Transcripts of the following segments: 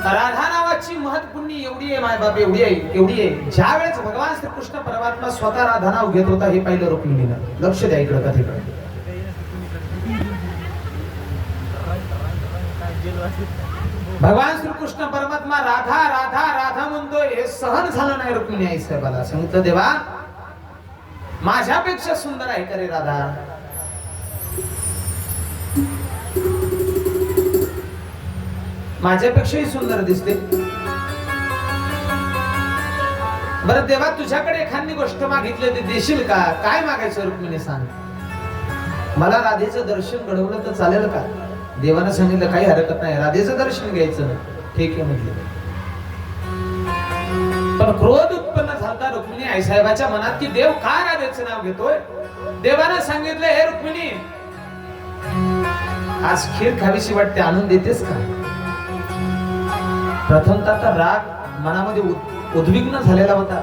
राधा नावाची महत्पुण्य एवढी आहे, माय बाप एवढी आहे, ज्या वेळेस भगवान श्रीकृष्ण परमात्मा स्वतः राधा नाव घेत होता हे पाहिलं रुक्मिणीनं. लक्ष द्या इकडं कथेकडे. भगवान श्रीकृष्ण परमात्मा राधा राधा राधा म्हणतोय, हे सहन झालं नाही रुक्मिणी आई साहेबाला. सांगितलं देवा माझ्यापेक्षा सुंदर आहे का रे राधा? माझ्यापेक्षाही सुंदर दिसते. बरं देवा तुझ्याकडे एखादी गोष्ट मागितली ती देशील का? काय मागायचं रुक्मिणी सांग. मला राधेचं दर्शन घडवलं तर चालेल का? देवानं सांगितलं काही हरकत नाही, राधेचं दर्शन घ्यायचं ना. ठीक आहे म्हटलं. पण क्रोध उत्पन्न झाला रुक्मिणी आई साहेबाच्या मनात की देव का राधेचं नाव घेतोय. देवानं सांगितलं हे रुक्मिणी आज खीर खावीशी वाटते, आणून देतेस का? प्रथमतः तर राग मनामध्ये उद्विग्न झालेला होता.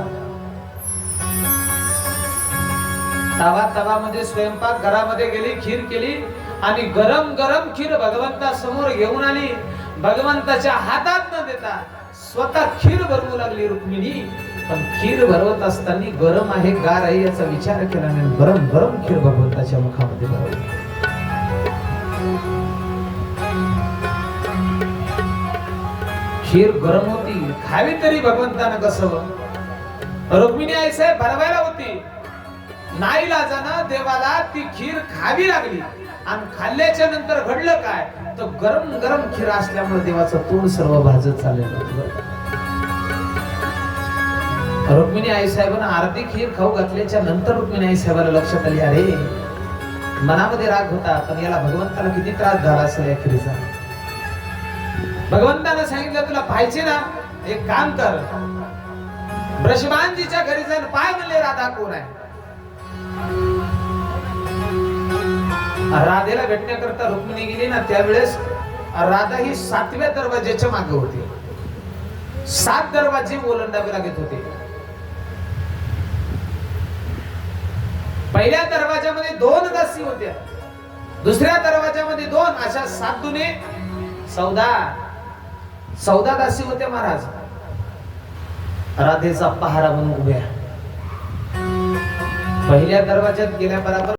तवामध्ये स्वयंपाक घरामध्ये गेली, खीर केली आणि गरम गरम खीर भगवंता समोर घेऊन आली. भगवंताच्या हातात न देता स्वतः खीर भरवू लागली रुक्मिणी. पण खीर भरवत असताना गरम आहे गार आहे याचा विचार केला नाही. गरम गरम खीर भगवंताच्या मुखामध्ये भरवली. खीर गरम होती, खावी तरी भगवंतानं कसं. रुक्मिणी आई साहेब भरवायला होती, नाईलाजानं देवाला ती खीर खावी लागली. आणि खाल्ल्याच्या नंतर घडलं काय तर गरम गरम खीर असल्यामुळे देवाचं तोंड सर्व भाजत चाललेलं होतं. रुक्मिणी आई साहेबांना अर्धी खीर खाऊ घातल्याच्या नंतर रुक्मिणी आई साहेबाला लक्षात आली, अरे मनामध्ये राग होता पण याला भगवंताला किती त्रास झाला असेल या खीरीचा. भगवंतानं सांगितलं तुला पाहिजे ना, एक काम कर, वृषभांजीच्या घरी जाऊन पाय म्हणले राधा कोण आहे. राधेला भेटण्याकरता रुक्मिणी गेली ना, त्यावेळेस राधा ही 7व्या दरवाज्याच्या मागे होती. 7 दरवाजे ओलांडावे लागत होते. पहिल्या दरवाजामध्ये 2 दासी होत्या, दुसऱ्या दरवाजामध्ये 2, अशा 7 दुने 14 दासी होत्या महाराज. राधेचा पहारा म्हणून उभ्या. पहिल्या दरवाज्यात गेल्याबरोबर